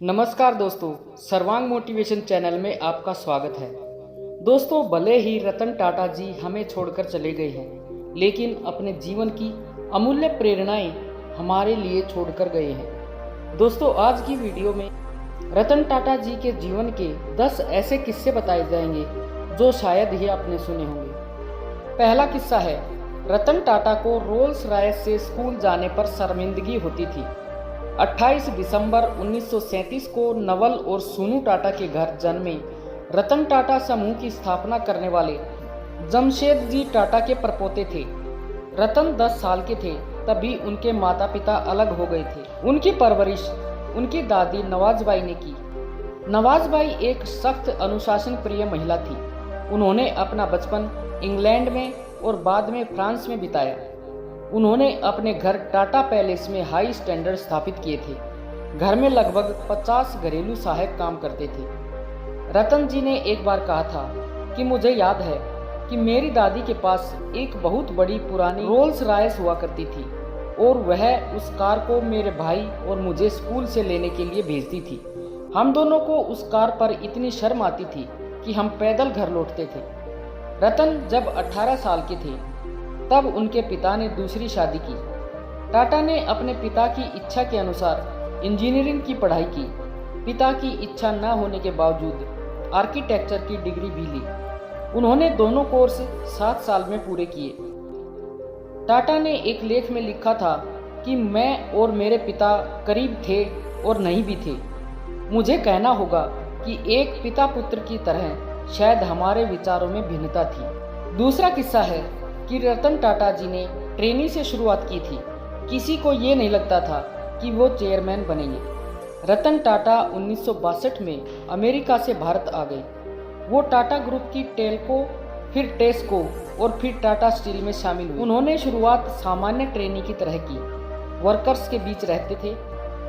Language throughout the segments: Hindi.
नमस्कार दोस्तों, सर्वांग मोटिवेशन चैनल में आपका स्वागत है। दोस्तों, भले ही रतन टाटा जी हमें छोड़कर चले गए हैं, लेकिन अपने जीवन की अमूल्य प्रेरणाएं हमारे लिए छोड़कर गए हैं। दोस्तों, आज की वीडियो में रतन टाटा जी के जीवन के 10 ऐसे किस्से बताए जाएंगे जो शायद ही आपने सुने होंगे। पहला किस्सा है, रतन टाटा को रोल्स रॉयस से स्कूल जाने पर शर्मिंदगी होती थी। 28 दिसंबर 1937 को नवल और सोनू टाटा के घर जन्मे रतन टाटा समूह की स्थापना करने वाले जमशेद जी टाटा के परपोते थे। रतन 10 साल के थे तभी उनके माता पिता अलग हो गए थे। उनकी परवरिश उनकी दादी नवाजबाई ने की। नवाजबाई एक सख्त अनुशासन प्रिय महिला थी। उन्होंने अपना बचपन इंग्लैंड में और बाद में फ्रांस में बिताया। उन्होंने अपने घर टाटा पैलेस में हाई स्टैंडर्ड स्थापित किए थे। घर में लगभग 50 घरेलू सहायक काम करते थे। रतन जी ने एक बार कहा था कि मुझे याद है कि मेरी दादी के पास एक बहुत बड़ी पुरानी रोल्स रॉयस हुआ करती थी और वह उस कार को मेरे भाई और मुझे स्कूल से लेने के लिए भेजती थी। हम दोनों को उस कार पर इतनी शर्म आती थी कि हम पैदल घर लौटते थे। रतन जब 18 साल के थे तब उनके पिता ने दूसरी शादी की। टाटा ने अपने पिता की इच्छा के अनुसार इंजीनियरिंग की पढ़ाई की। पिता की इच्छा न होने के बावजूद आर्किटेक्चर की डिग्री भी ली। उन्होंने दोनों कोर्स 7 साल में पूरे किए। टाटा ने एक लेख में लिखा था कि मैं और मेरे पिता करीब थे और नहीं भी थे। मुझे कहना होगा कि एक पिता पुत्र की तरह शायद हमारे विचारों में भिन्नता थी। दूसरा किस्सा है कि रतन टाटा जी ने ट्रेनी से शुरुआत की थी। किसी को ये नहीं लगता था कि वो चेयरमैन बनेंगे। रतन टाटा 1962 में अमेरिका से भारत आ गए। वो टाटा ग्रुप की टेल्को, फिर टेस्को और फिर टाटा स्टील में शामिल हुए। उन्होंने शुरुआत सामान्य ट्रेनी की तरह की। वर्कर्स के बीच रहते थे,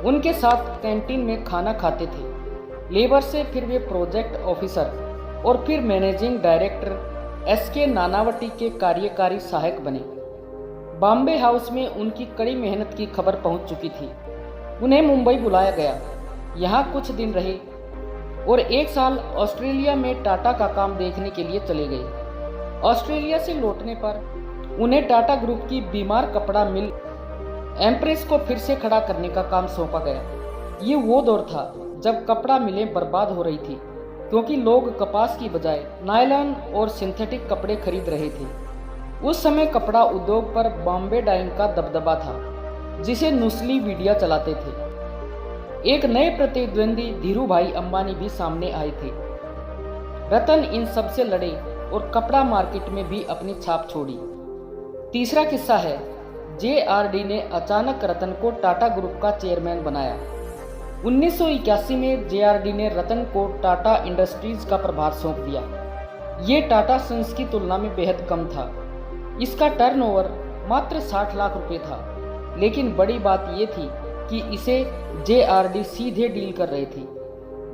उनके साथ कैंटीन में खाना खाते थे। लेबर से फिर वे प्रोजेक्ट ऑफिसर और फिर मैनेजिंग डायरेक्टर एसके नानावटी के कार्यकारी सहायक बने। बॉम्बे हाउस में उनकी कड़ी मेहनत की खबर पहुंच चुकी थी। उन्हें मुंबई बुलाया गया। यहाँ कुछ दिन रहे और 1 साल ऑस्ट्रेलिया में टाटा का काम देखने के लिए चले गए। ऑस्ट्रेलिया से लौटने पर उन्हें टाटा ग्रुप की बीमार कपड़ा मिल एम्प्रेस को फिर से खड़ा करने का काम सौंपा गया। ये वो दौर था जब कपड़ा मिलें बर्बाद हो रही थी, क्योंकि लोग कपास की बजाय नायलॉन और सिंथेटिक कपड़े खरीद रहे थे। उस समय कपड़ा उद्योग पर बॉम्बे डाइंग का दबदबा था, जिसे नुस्ली मीडिया चलाते थे। एक नए प्रतिद्वंदी धीरूभाई अंबानी भी सामने आए थे। रतन इन सब से लड़े और कपड़ा मार्केट में भी अपनी छाप छोड़ी। तीसरा किस्सा है, JRD ने अचानक रतन को टाटा ग्रुप का चेयरमैन बनाया। 1981 में JRD ने रतन को टाटा इंडस्ट्रीज का प्रभार सौंप दिया। ये टाटा सन्स की तुलना में बेहद कम था। इसका टर्नओवर मात्र 60 लाख रुपए था, लेकिन बड़ी बात यह थी कि इसे JRD सीधे डील कर रहे थे।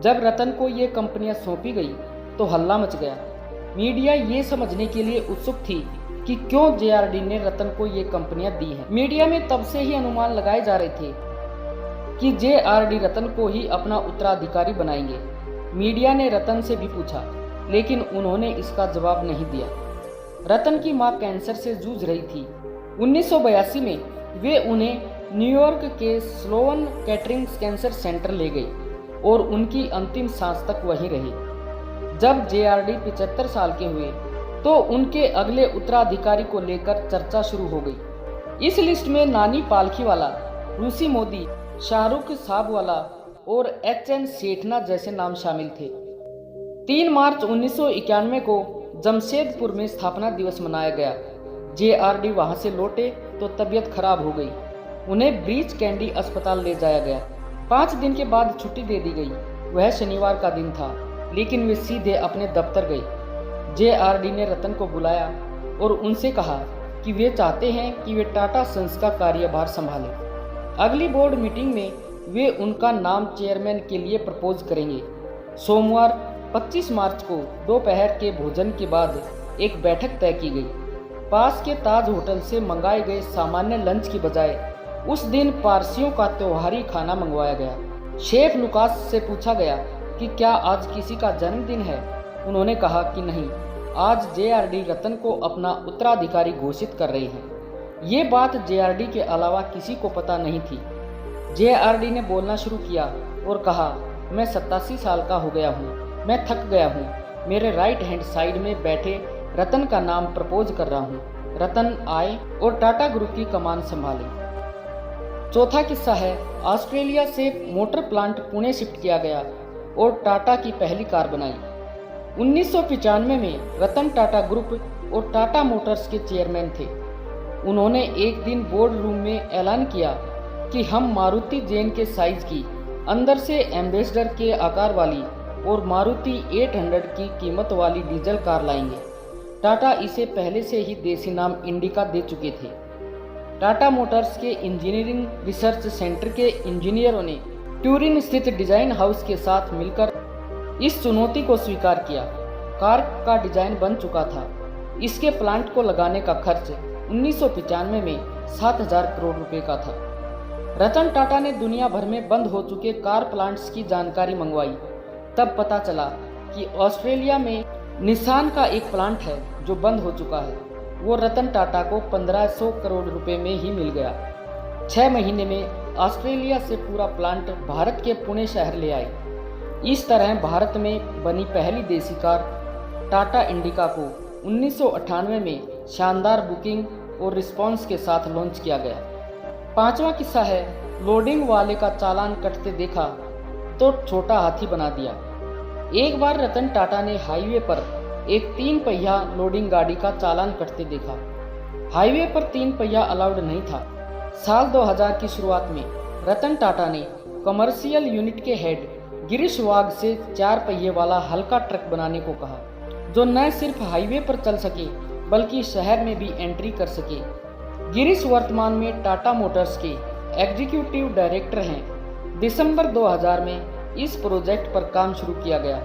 जब रतन को ये कंपनियां सौंपी गई तो हल्ला मच गया। मीडिया ये समझने के लिए उत्सुक थी कि क्यों JRD ने रतन को ये कंपनियां दी हैं। मीडिया में तब से ही अनुमान लगाए जा रहे थे कि JRD रतन को ही अपना उत्तराधिकारी बनाएंगे। मीडिया ने रतन से भी पूछा, लेकिन उन्होंने इसका जवाब नहीं दिया। रतन की मां कैंसर से जूझ रही थी। 1982 में वे उन्हें न्यूयॉर्क के स्लोवन कैटरिंग कैंसर सेंटर ले गए और उनकी अंतिम सांस तक वहीं रहे। जब JRD 75 साल के हुए तो उनके अगले उत्तराधिकारी को लेकर चर्चा शुरू हो गई। इस लिस्ट में नानी पालखीवाला, रूसी मोदी, शाहरुख साहबवाला और HN सेठना जैसे नाम शामिल थे। 3 मार्च 1991 को जमशेदपुर में स्थापना दिवस मनाया गया। JRD वहां से लौटे तो तबीयत खराब हो गई। उन्हें ब्रीच कैंडी अस्पताल ले जाया गया। 5 दिन के बाद छुट्टी दे दी गई। वह शनिवार का दिन था, लेकिन वे सीधे अपने दफ्तर गए। JRD ने रतन को बुलाया और उनसे कहा कि वे चाहते हैं कि वे टाटा सन्स का कार्यभार संभालें। अगली बोर्ड मीटिंग में वे उनका नाम चेयरमैन के लिए प्रपोज करेंगे। सोमवार 25 मार्च को दोपहर के भोजन के बाद एक बैठक तय की गई। पास के ताज होटल से मंगाए गए सामान्य लंच की बजाय उस दिन पारसियों का त्योहारी खाना मंगवाया गया। शेफ लुकास से पूछा गया कि क्या आज किसी का जन्मदिन है। उन्होंने कहा कि नहीं, आज जेआरडी रतन को अपना उत्तराधिकारी घोषित कर रही है। ये बात जेआरडी के अलावा किसी को पता नहीं थी। जेआरडी ने बोलना शुरू किया और कहा, मैं 87 साल का हो गया हूँ, मैं थक गया हूँ। मेरे राइट हैंड साइड में बैठे रतन का नाम प्रपोज कर रहा हूँ। रतन आए और टाटा ग्रुप की कमान संभाली। चौथा किस्सा है, ऑस्ट्रेलिया से मोटर प्लांट पुणे शिफ्ट किया गया और टाटा की पहली कार बनाई। 1995 में रतन टाटा ग्रुप और टाटा मोटर्स के चेयरमैन थे। उन्होंने एक दिन बोर्ड रूम में ऐलान किया कि हम मारुति जेन के साइज की, अंदर से एम्बेसडर के आकार वाली और मारुति 800 की कीमत वाली डीजल कार लाएंगे। टाटा इसे पहले से ही देसी नाम इंडिका दे चुके थे। टाटा मोटर्स के इंजीनियरिंग रिसर्च सेंटर के इंजीनियरों ने ट्यूरिन स्थित डिजाइन हाउस के साथ मिलकर इस चुनौती को स्वीकार किया। कार का डिजाइन बन चुका था। इसके प्लांट को लगाने का खर्च 1995 में 7,000 करोड़ रुपए का था। रतन टाटा ने दुनिया भर में बंद हो चुके कार प्लांट्स की जानकारी मंगवाई। तब पता चला कि ऑस्ट्रेलिया में निसान का एक प्लांट है जो बंद हो चुका है। वो रतन टाटा को 1500 करोड़ रुपए में ही मिल गया। 6 महीने में ऑस्ट्रेलिया से पूरा प्लांट भारत के पुणे शहर ले आए। इस तरह भारत में बनी पहली देसी कार टाटा इंडिका को 1998 में शानदार बुकिंग और रिस्पांस के साथ लॉन्च किया गया। पांचवा किस्सा है, लोडिंग वाले का चालान कटते देखा तो छोटा हाथी बना दिया। एक बार रतन टाटा ने हाईवे पर एक 3 पहिया लोडिंग गाड़ी का चालान कटते देखा। हाईवे पर 3 पहिया अलाउड नहीं था। साल 2000 की शुरुआत में रतन टाटा ने कमर्शियल यूनिट के हेड गिरीश वाघ से 4 पहिए वाला हल्का ट्रक बनाने को कहा, जो न सिर्फ हाईवे पर चल सके बल्कि शहर में भी एंट्री कर सके। गिरीश वर्तमान में टाटा मोटर्स के एग्जीक्यूटिव डायरेक्टर हैं। दिसंबर 2000 में इस प्रोजेक्ट पर काम शुरू किया गया।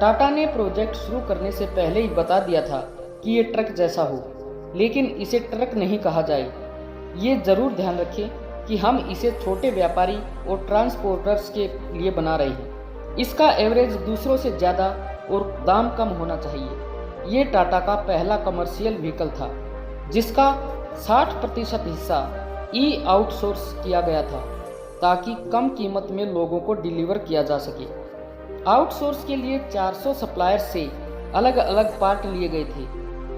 टाटा ने प्रोजेक्ट शुरू करने से पहले ही बता दिया था कि ये ट्रक जैसा हो, लेकिन इसे ट्रक नहीं कहा जाए। ये जरूर ध्यान रखें कि हम इसे छोटे व्यापारी और ट्रांसपोर्टर्स के लिए बना रहे हैं। इसका एवरेज दूसरों से ज़्यादा और दाम कम होना चाहिए। ये टाटा का पहला कमर्शियल व्हीकल था जिसका 60% हिस्सा आउटसोर्स किया गया था ताकि कम कीमत में लोगों को डिलीवर किया जा सके। आउटसोर्स के लिए 400 सप्लायर्स से अलग अलग पार्ट लिए गए थे।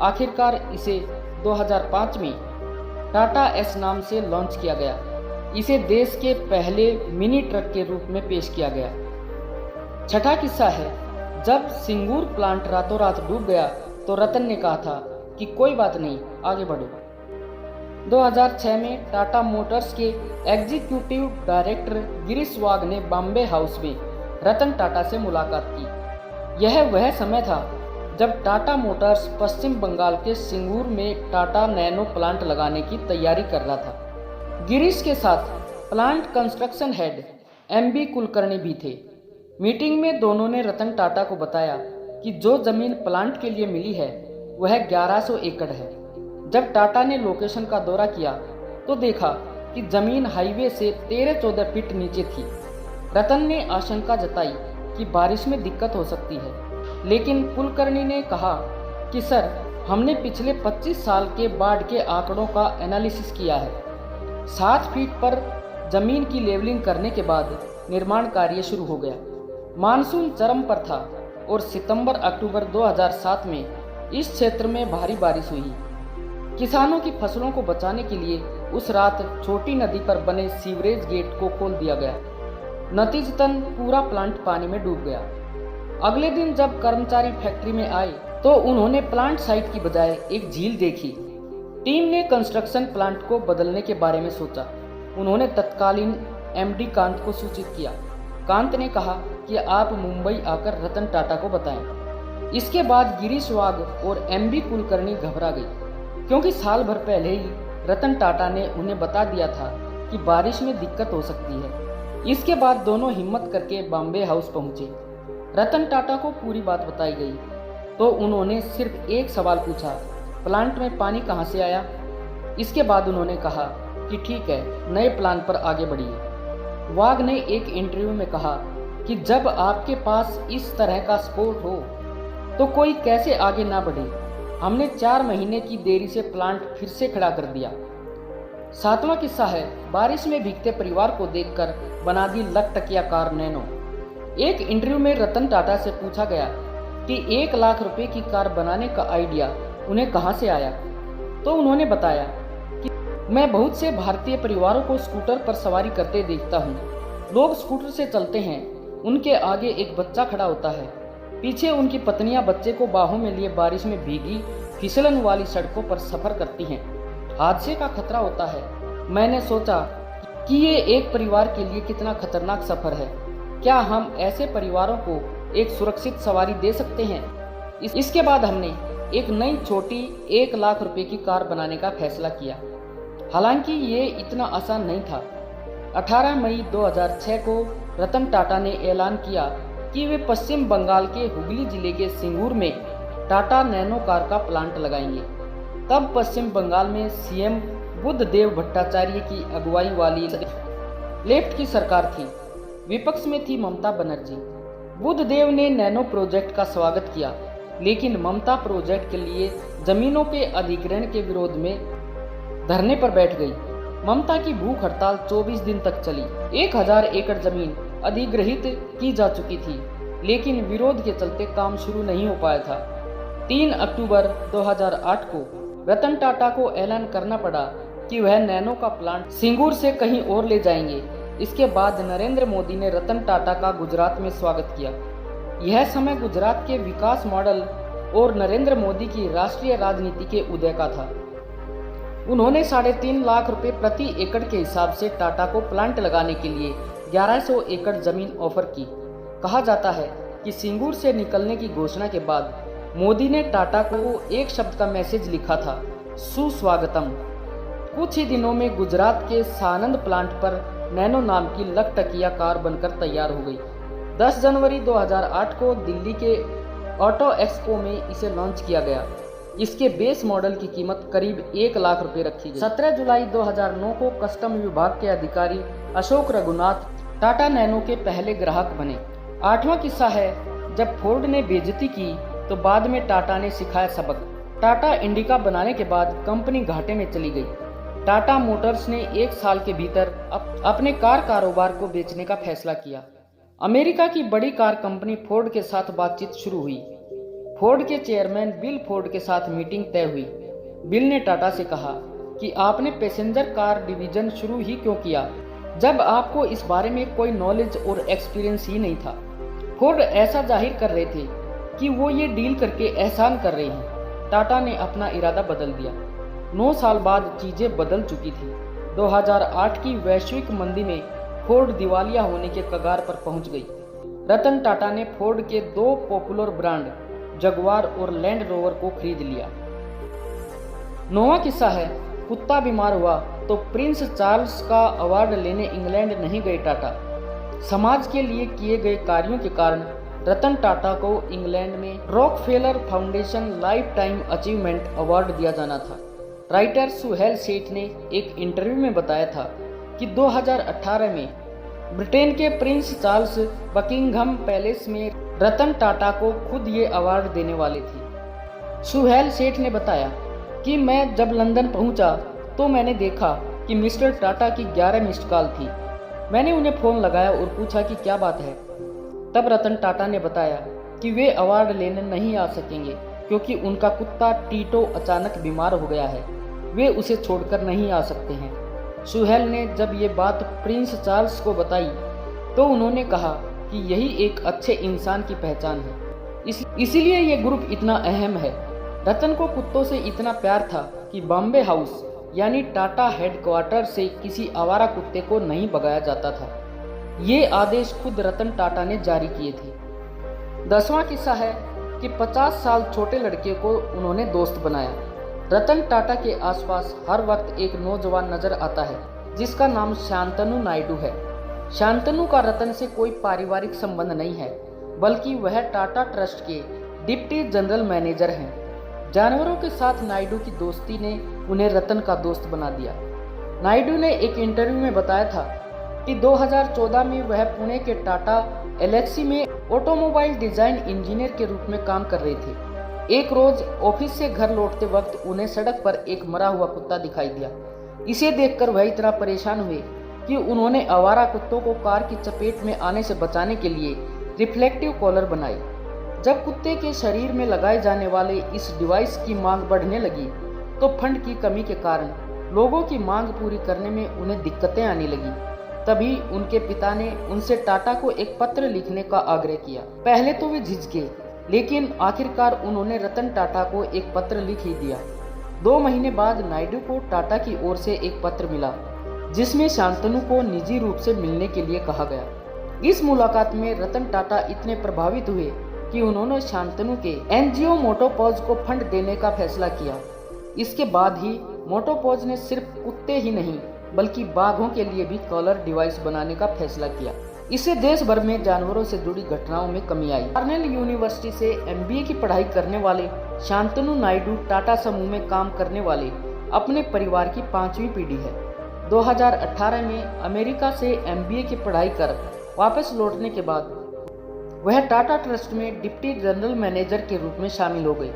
आखिरकार इसे 2005 में टाटा एस नाम से लॉन्च किया गया। इसे देश के पहले मिनी ट्रक के रूप में पेश किया गया। छठा किस्सा है, जब सिंगूर प्लांट रातों रात डूब गया तो रतन ने कहा था कि कोई बात नहीं, आगे बढ़ो। 2006 में टाटा मोटर्स के एग्जीक्यूटिव डायरेक्टर गिरीश वाघ ने बॉम्बे हाउस में रतन टाटा से मुलाकात की। यह वह समय था जब टाटा मोटर्स पश्चिम बंगाल के सिंगूर में टाटा नैनो प्लांट लगाने की तैयारी कर रहा था। गिरीश के साथ plant construction head MB Kulkarni भी थे। मीटिंग में दोनों ने रतन टाटा को बताया कि जो जमीन प्लांट के लिए मिली है वह 1100 एकड़ है। जब टाटा ने लोकेशन का दौरा किया तो देखा कि जमीन हाईवे से 13-14 फीट नीचे थी। रतन ने आशंका जताई कि बारिश में दिक्कत हो सकती है, लेकिन कुलकर्णी ने कहा कि सर, हमने पिछले 25 साल के बाढ़ के आंकड़ों का एनालिसिस किया है। 7 फीट पर जमीन की लेवलिंग करने के बाद निर्माण कार्य शुरू हो गया। मानसून चरम पर था और सितंबर-अक्टूबर 2007 में इस क्षेत्र में भारी बारिश हुई। किसानों की फसलों को बचाने के लिए उस रात छोटी नदी पर बने सीवरेज गेट को खोल दिया गया। नतीजतन पूरा प्लांट पानी में डूब गया। अगले दिन जब कर्मचारी फैक्ट्री में आए तो उन्होंने प्लांट साइट की बजाय एक झील देखी। टीम ने कंस्ट्रक्शन प्लांट को बदलने के बारे में सोचा। उन्होंने तत्कालीन MD कांत को सूचित किया। कांत ने कहा कि आप मुंबई आकर रतन टाटा को बताएं। इसके बाद गिरीश वाघ और MB कुलकर्णी घबरा गई, क्योंकि साल भर पहले ही रतन टाटा ने उन्हें बता दिया था कि बारिश में दिक्कत हो सकती है। इसके बाद दोनों हिम्मत करके बॉम्बे हाउस पहुंचे। रतन टाटा को पूरी बात बताई गई तो उन्होंने सिर्फ एक सवाल पूछा, प्लांट में पानी कहां से आया। इसके बाद उन्होंने कहा कि ठीक है, नए प्लान पर आगे बढ़िए। वाघ ने एक इंटरव्यू में कहा कि जब आपके पास इस तरह का सपोर्ट हो तो कोई कैसे आगे ना बढ़े। हमने 4 महीने की देरी से प्लांट फिर से खड़ा कर दिया। 7वां किस्सा है, बारिश में भीगते परिवार को देखकर बना दी लखटकिया कार नैनो। एक इंटरव्यू में रतन टाटा से पूछा गया कि 1 लाख रुपए की कार बनाने का आइडिया उन्हें कहां से आया, तो उन्होंने बताया कि मैं बहुत से भारतीय परिवारों को स्कूटर पर सवारी करते देखता हूँ। लोग स्कूटर से चलते हैं, उनके आगे एक बच्चा खड़ा होता है, पीछे उनकी पत्नियां बच्चे को बाहों में लिए बारिश में भीगी फिसलन वाली सड़कों पर सफर करती हैं। हादसे का खतरा होता है। मैंने सोचा कि ये एक परिवार के लिए कितना खतरनाक सफर है। क्या हम ऐसे परिवारों को एक सुरक्षित सवारी दे सकते हैं? इसके बाद हमने एक नई छोटी 1 लाख रुपए की कार बनाने का फैसला किया। हालांकि ये इतना आसान नहीं था। 18 मई 2006 को रतन टाटा ने ऐलान किया कि वे पश्चिम बंगाल के हुगली जिले के सिंगूर में टाटा नैनो कार का प्लांट लगाएंगे। तब पश्चिम बंगाल में सीएम बुद्धदेव भट्टाचार्य की अगुवाई वाली लेफ्ट की सरकार थी। विपक्ष में थी ममता बनर्जी। बुद्धदेव ने नैनो प्रोजेक्ट का स्वागत किया, लेकिन ममता प्रोजेक्ट के लिए जमीनों के अधिग्रहण के विरोध में धरने पर बैठ गई। ममता की भूख हड़ताल 24 दिन तक चली। 1000 एकड़ जमीन अधिग्रहित की जा चुकी थी, लेकिन विरोध के चलते काम शुरू नहीं हो पाया था। 3 अक्टूबर 2008 को रतन टाटा को ऐलान करना पड़ा कि वह नैनो का प्लांट सिंगूर से कहीं और ले जाएंगे। इसके बाद नरेंद्र मोदी ने रतन टाटा का गुजरात में स्वागत किया। यह समय गुजरात के विकास मॉडल और नरेंद्र मोदी की राष्ट्रीय राजनीति के उदय का था। उन्होंने 3.5 लाख रुपए प्रति एकड़ के हिसाब से टाटा को प्लांट लगाने के लिए 1100 एकड़ जमीन ऑफर की। कहा जाता है कि सिंगूर से निकलने की घोषणा के बाद मोदी ने टाटा को एक शब्द का मैसेज लिखा था, सुस्वागतम। कुछ ही दिनों में गुजरात के सानंद प्लांट पर नैनो नाम की लखटकिया कार बनकर तैयार हो गई। 10 जनवरी 2008 को दिल्ली के ऑटो एक्सपो में इसे लॉन्च किया गया। इसके बेस मॉडल की कीमत करीब 1 लाख रुपए रखी गई। 17 जुलाई 2009 को कस्टम विभाग के अधिकारी अशोक रघुनाथ टाटा नैनो के पहले ग्राहक बने। 8वां किस्सा है, जब फोर्ड ने बेइज्जती की तो बाद में टाटा ने सिखाया सबक। टाटा इंडिका बनाने के बाद कंपनी घाटे में चली गई। टाटा मोटर्स ने 1 साल के भीतर अपने कार कारोबार को बेचने का फैसला किया। अमेरिका की बड़ी कार कंपनी फोर्ड के साथ बातचीत शुरू हुई। फोर्ड के चेयरमैन बिल फोर्ड के साथ मीटिंग तय हुई। बिल ने टाटा से कहा कि आपने पैसेंजर कार डिवीजन शुरू ही क्यों किया, जब आपको इस बारे में कोई नॉलेज और एक्सपीरियंस ही नहीं था। फोर्ड ऐसा जाहिर कर रहे थे कि वो ये डील करके एहसान कर रहे हैं। टाटा ने अपना इरादा बदल दिया। 9 साल बाद चीजें बदल चुकी थी। 2008 की वैश्विक मंदी में फोर्ड दिवालिया होने के कगार पर पहुंच गई। रतन टाटा ने फोर्ड के 2 पॉपुलर ब्रांड जगुआर और लैंड रोवर को खरीद लिया। 9वां किस्सा है, कुत्ता बीमार हुआ तो प्रिंस चार्ल्स का अवार्ड लेने इंग्लैंड नहीं गए टाटा। समाज के लिए किए गए कार्यों के कारण रतन टाटा को इंग्लैंड में Rockefeller foundation life time achievement award दिया जाना था। राइटर सुहेल सेठ ने एक इंटरव्यू में बताया था कि 2018 में ब्रिटेन के प्रिंस चार्ल्स बकिंघम पैलेस में रतन टाटा को खुद ये अवार्ड देने वाले थे। सुहेल सेठ ने बताया कि मैं जब लंदन पहुंचा तो मैंने देखा कि मिस्टर टाटा की 11 मिस्ड कॉल थी। मैंने उन्हें फ़ोन लगाया और पूछा कि क्या बात है। तब रतन टाटा ने बताया कि वे अवार्ड लेने नहीं आ सकेंगे क्योंकि उनका कुत्ता टीटो अचानक बीमार हो गया है। वे उसे छोड़कर नहीं आ सकते हैं। सुहेल ने जब ये बात प्रिंस चार्ल्स को बताई तो उन्होंने कहा कि यही एक अच्छे इंसान की पहचान है, इसीलिए ये ग्रुप इतना अहम है। रतन को कुत्तों से इतना प्यार था कि बॉम्बे हाउस यानी टाटा हेडक्वार्टर से किसी आवारा कुत्ते को नहीं भगाया जाता था। ये आदेश खुद रतन टाटा ने जारी किए थे। 10वां किस्सा है कि 50 साल छोटे लड़के को उन्होंने दोस्त बनाया। रतन टाटा के आसपास हर वक्त एक नौजवान नजर आता है जिसका नाम शांतनु नायडू है। शांतनु का रतन से कोई पारिवारिक संबंध नहीं है, बल्कि वह टाटा ट्रस्ट के डिप्टी जनरल मैनेजर हैं। जानवरों के साथ नायडू की दोस्ती ने उन्हें रतन का दोस्त बना दिया। नायडू ने एक इंटरव्यू में बताया था कि 2014 में वह पुणे के टाटा एलेक्सी में ऑटोमोबाइल डिजाइन इंजीनियर के रूप में काम कर रहे थे। एक रोज ऑफिस से घर लौटते वक्त उन्हें सड़क पर एक मरा हुआ कुत्ता दिखाई दिया। इसे देखकर वह इतना परेशान हुए कि उन्होंने आवारा कुत्तों को कार की चपेट में आने से बचाने के लिए रिफ्लेक्टिव कॉलर बनाई। जब कुत्ते के शरीर में लगाए जाने वाले इस डिवाइस की मांग बढ़ने लगी तो फंड की कमी के कारण लोगों की मांग पूरी करने में उन्हें दिक्कतें आने लगी। तभी उनके पिता ने उनसे टाटा को एक पत्र लिखने का आग्रह किया। पहले तो वे झिझके, लेकिन आखिरकार उन्होंने रतन टाटा को एक पत्र लिख ही दिया। 2 महीने बाद नायडू को टाटा की ओर से एक पत्र मिला जिसमें शांतनु को निजी रूप से मिलने के लिए कहा गया। इस मुलाकात में रतन टाटा इतने प्रभावित हुए कि उन्होंने शांतनु के एनजीओ मोटोपॉज को फंड देने का फैसला किया। इसके बाद ही मोटोपॉज ने सिर्फ कुत्ते ही नहीं बल्कि बाघों के लिए भी कॉलर डिवाइस बनाने का फैसला किया। इससे देश भर में जानवरों से जुड़ी घटनाओं में कमी आई। कॉर्नेल यूनिवर्सिटी से MBA की पढ़ाई करने वाले शांतनु नायडू टाटा समूह में काम करने वाले अपने परिवार की 5वीं पीढ़ी है। 2018 में अमेरिका से MBA की पढ़ाई कर वापस लौटने के बाद वह टाटा ट्रस्ट में डिप्टी जनरल मैनेजर के रूप में शामिल हो गए।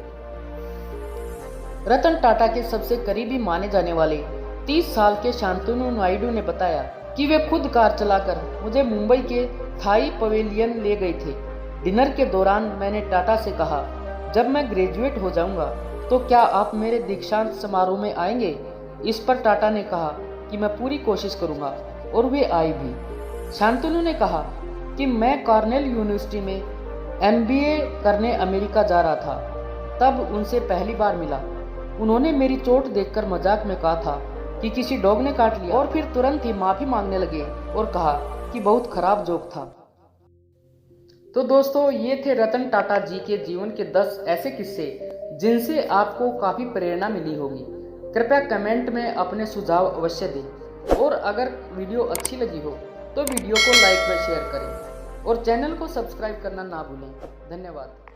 रतन टाटा के सबसे करीबी माने जाने वाले 30 साल के शांतनु नायडू ने बताया कि वे खुद कार चलाकर मुझे मुंबई के थाई पवेलियन ले गए थे। डिनर के दौरान मैंने टाटा से कहा, जब मैं ग्रेजुएट हो जाऊंगा तो क्या आप मेरे दीक्षांत समारोह में आएंगे? इस पर टाटा ने कहा कि मैं पूरी कोशिश करूंगा, और वे आए भी। शांतनु ने कहा कि मैं कॉर्नेल यूनिवर्सिटी में MBA करने अमेरिका जा रहा था, तब उनसे पहली बार मिला। उन्होंने मेरी चोट देखकर मजाक में कहा था कि किसी डॉग ने काट लिया, और फिर तुरंत ही माफी मांगने लगे और कहा कि बहुत खराब जोक था। तो दोस्तों, ये थे रतन टाटा जी के जीवन के 10 ऐसे किस्से जिनसे आपको काफी प्रेरणा मिली होगी। कृपया कमेंट में अपने सुझाव अवश्य दें, और अगर वीडियो अच्छी लगी हो तो वीडियो को लाइक व शेयर करें और चैनल को सब्सक्राइब करना ना भूलें। धन्यवाद।